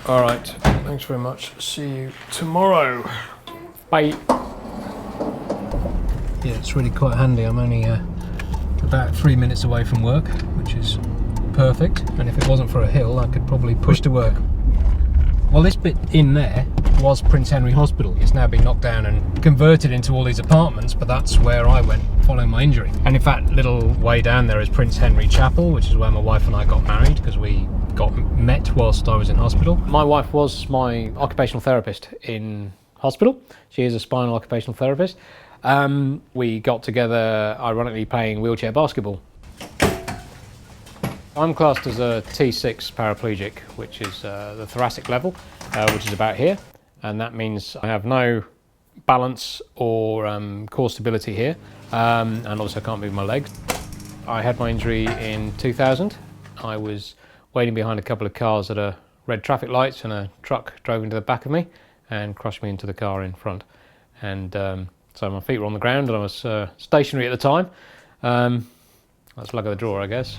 All right, thanks very much. See you tomorrow. Bye. Yeah, it's really quite handy. I'm only about 3 minutes away from work, which is perfect. And if it wasn't for a hill, I could probably push to work. Well, this bit in there was Prince Henry Hospital. It's now been knocked down and converted into all these apartments, but that's where I went following my injury. And in fact, a little way down there is Prince Henry Chapel, which is where my wife and I got married because we got met whilst I was in hospital. My wife was my occupational therapist in hospital. She is a spinal occupational therapist. We got together, ironically, playing wheelchair basketball. I'm classed as a T6 paraplegic, which is the thoracic level, which is about here. And that means I have no balance or core stability here, and also can't move my legs. I had my injury in 2000. I was waiting behind a couple of cars at a red traffic lights, and a truck drove into the back of me and crushed me into the car in front. And so my feet were on the ground, and I was stationary at the time. That's luck of the draw, I guess.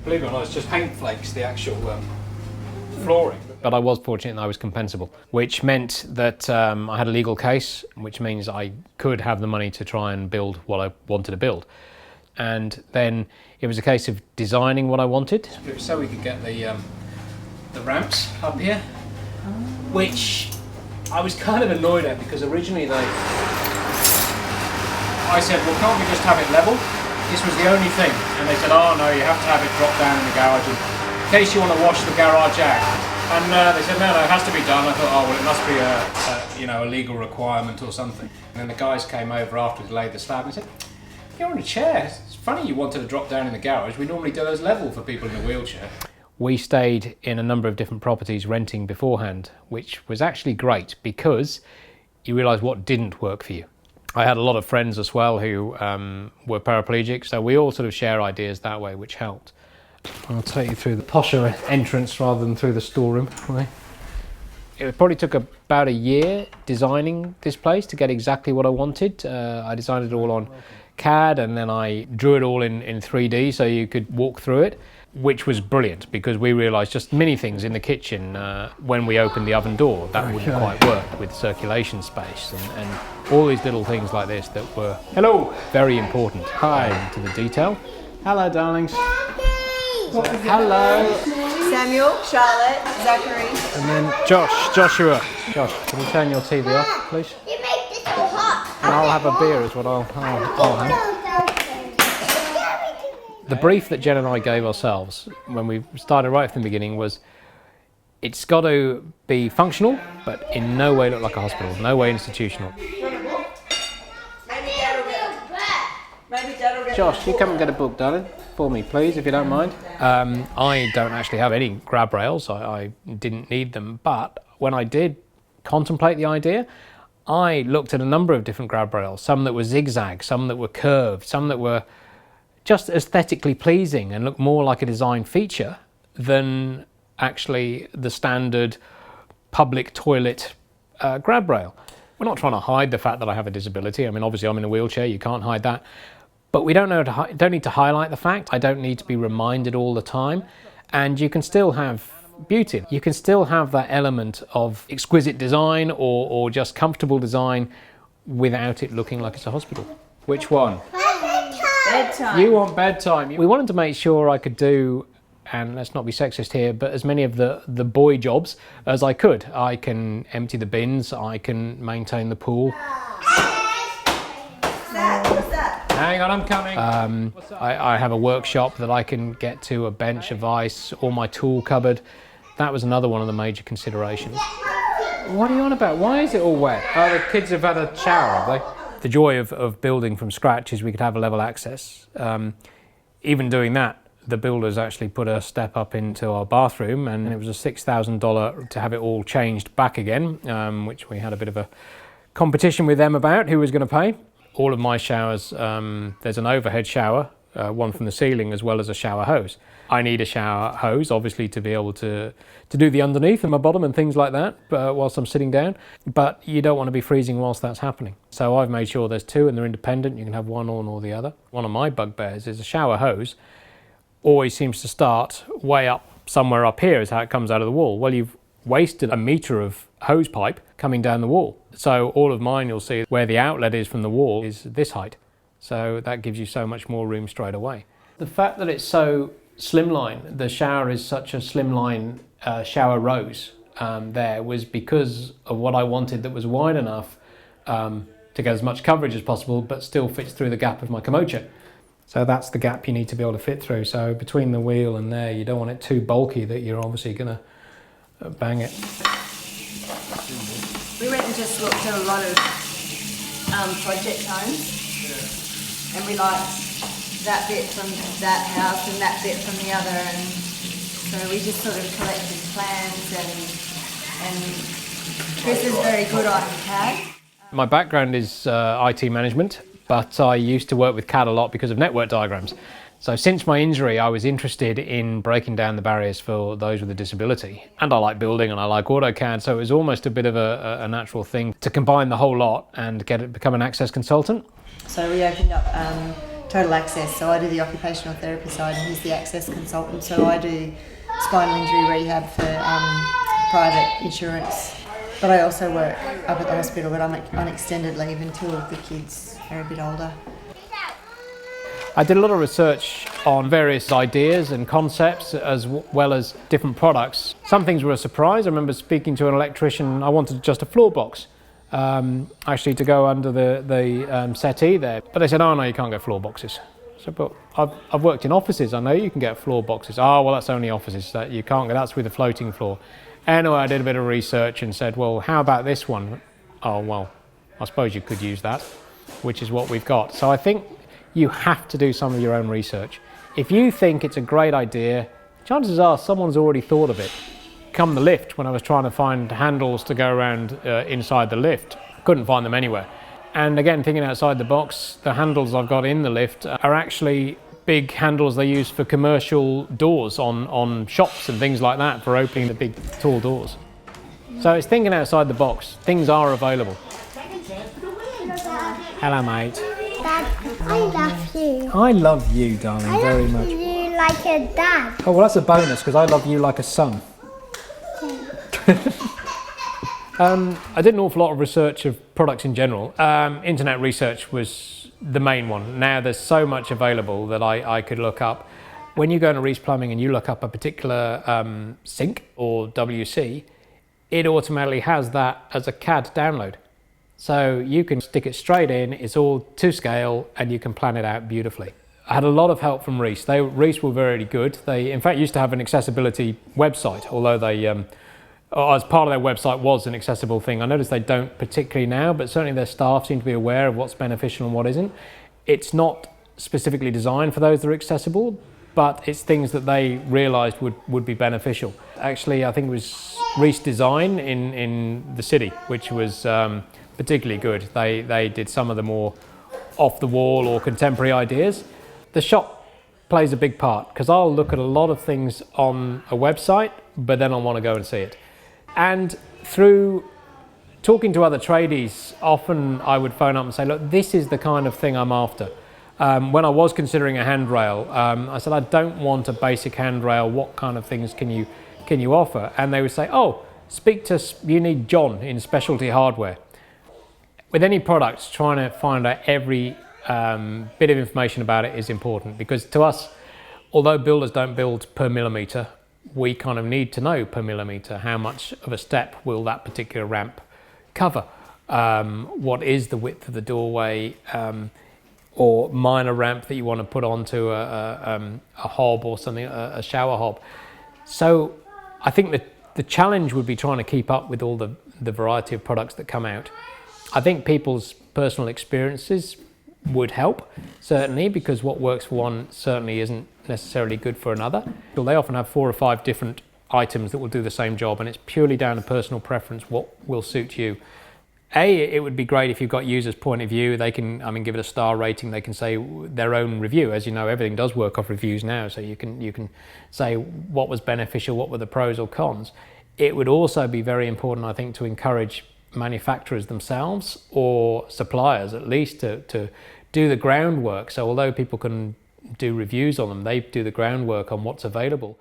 Believe it or not, it's just paint flakes, the actual flooring. But I was fortunate that I was compensable, which meant that I had a legal case, which means I could have the money to try and build what I wanted to build. And then it was a case of designing what I wanted. So we could get the ramps up here, which I was kind of annoyed at because originally I said, well, can't we just have it level? This was the only thing, and they said, oh no, you have to have it drop down in the garage in case you want to wash the garage out. And they said, no, it has to be done. I thought, oh well, it must be a legal requirement or something. And then the guys came over after we laid the slab and said, you're on a chair. It's funny you wanted to drop down in the garage. We normally do those level for people in a wheelchair. We stayed in a number of different properties renting beforehand, which was actually great because you realise what didn't work for you. I had a lot of friends as well who were paraplegic, so we all sort of share ideas that way, which helped. I'll take you through the posher entrance rather than through the storeroom. Right. It probably took about a year designing this place to get exactly what I wanted. I designed it all on CAD, and then I drew it all in 3D so you could walk through it, which was brilliant because we realised just many things in the kitchen when we opened the oven door that wouldn't quite work with circulation space and all these little things like this that were very important. To the detail. Hello, darlings. Hello. Samuel, Charlotte, Zachary. And then Joshua. Josh, can you turn your TV off, please? You make this so hot. And I'll have a beer is what I'll have. The brief that Jen and I gave ourselves when we started right from the beginning was it's got to be functional, but in no way look like a hospital, no way institutional. Josh, you come and get a book, darling, for me, please, if you don't mind. I don't actually have any grab rails. I didn't need them, but when I did contemplate the idea, I looked at a number of different grab rails, some that were zigzag, some that were curved, some that were just aesthetically pleasing and looked more like a design feature than actually the standard public toilet grab rail. We're not trying to hide the fact that I have a disability. I mean, obviously I'm in a wheelchair, you can't hide that. But we don't need to highlight the fact. I don't need to be reminded all the time. And you can still have beauty. You can still have that element of exquisite design or just comfortable design without it looking like it's a hospital. Which one? Bedtime. You want bedtime. We wanted to make sure I could do, and let's not be sexist here, but as many of the boy jobs as I could. I can empty the bins, I can maintain the pool. What's that? Hang on, I'm coming. I have a workshop that I can get to, a bench, a vise, or my tool cupboard. That was another one of the major considerations. What are you on about? Why is it all wet? Oh, the kids have had a shower, have they? The joy of building from scratch is we could have a level access. Even doing that, the builders actually put a step up into our bathroom, and it was a $6,000 to have it all changed back again, which we had a bit of a competition with them about who was going to pay. All of my showers, there's an overhead shower, one from the ceiling, as well as a shower hose. I need a shower hose, obviously, to be able to do the underneath and my bottom and things like that whilst I'm sitting down. But you don't want to be freezing whilst that's happening. So I've made sure there's two and they're independent. You can have one on or the other. One of my bugbears is a shower hose always seems to start way up, somewhere up here is how it comes out of the wall. Well, you've wasted a metre of hose pipe coming down the wall. So all of mine, you'll see where the outlet is from the wall is this height. So that gives you so much more room straight away. The fact that it's so slimline, the shower is such a slimline shower rose there, was because of what I wanted that was wide enough to get as much coverage as possible, but still fits through the gap of my komocha. So that's the gap you need to be able to fit through. So between the wheel and there, you don't want it too bulky that you're obviously going to bang it. We went and just looked at a lot of project homes, and we liked that bit from that house and that bit from the other, and so we just sort of collected plans, and Chris is very good on CAD. My background is IT management, but I used to work with CAD a lot because of network diagrams. So since my injury, I was interested in breaking down the barriers for those with a disability. And I like building and I like AutoCAD, so it was almost a bit of a natural thing to combine the whole lot and become an access consultant. So we opened up Total Access, so I do the occupational therapy side and he's the access consultant. So I do spinal injury rehab for private insurance. But I also work up at the hospital, but I'm on extended leave until the kids are a bit older. I did a lot of research on various ideas and concepts as well as different products. Some things were a surprise. I remember speaking to an electrician. I wanted just a floor box, actually to go under the settee there. But they said, oh no, you can't get floor boxes. So, but I've worked in offices. I know you can get floor boxes. Oh, well, that's only offices. That you can't get. That's with a floating floor. Anyway, I did a bit of research and said, well, how about this one? Oh, well, I suppose you could use that, which is what we've got. So I think you have to do some of your own research. If you think it's a great idea, chances are someone's already thought of it. Come the lift, when I was trying to find handles to go around inside the lift, couldn't find them anywhere. And again, thinking outside the box, the handles I've got in the lift are actually big handles they use for commercial doors on shops and things like that, for opening the big tall doors. So it's thinking outside the box. Things are available. Hello, mate. Dad, I love you. I love you, darling, very much. I love you like a dad. Oh, well, that's a bonus, because I love you like a son. I did an awful lot of research of products in general. Internet research was the main one. Now there's so much available that I could look up. When you go into Reese Plumbing and you look up a particular sink or WC, it automatically has that as a CAD download. So you can stick it straight in, it's all to scale, and you can plan it out beautifully. I had a lot of help from Reese. Reese were very good. They, in fact, used to have an accessibility website, although they, as part of their website was an accessible thing. I noticed they don't particularly now, but certainly their staff seem to be aware of what's beneficial and what isn't. It's not specifically designed for those that are accessible, but it's things that they realised would be beneficial. Actually, I think it was Reese Design in the city, which was particularly good. They did some of the more off-the-wall or contemporary ideas. The shop plays a big part, because I'll look at a lot of things on a website, but then I'll want to go and see it. And through talking to other tradies, often I would phone up and say, look, this is the kind of thing I'm after. When I was considering a handrail, I said, I don't want a basic handrail. What kind of things can you offer? And they would say, oh, you need John in specialty hardware. With any products, trying to find out every bit of information about it is important, because to us, although builders don't build per millimetre, we kind of need to know per millimetre how much of a step will that particular ramp cover, what is the width of the doorway, or minor ramp that you want to put onto a hob or something, a shower hob. So I think that the challenge would be trying to keep up with all the variety of products that come out. I think people's personal experiences would help, certainly, because what works for one certainly isn't necessarily good for another. They often have 4 or 5 different items that will do the same job, and it's purely down to personal preference what will suit you. It would be great if you've got users' point of view. They can, give it a star rating. They can say their own review. As you know, everything does work off reviews now, so you can say what was beneficial, what were the pros or cons. It would also be very important, I think, to encourage manufacturers themselves, or suppliers at least, to do the groundwork. So although people can do reviews on them, they do the groundwork on what's available.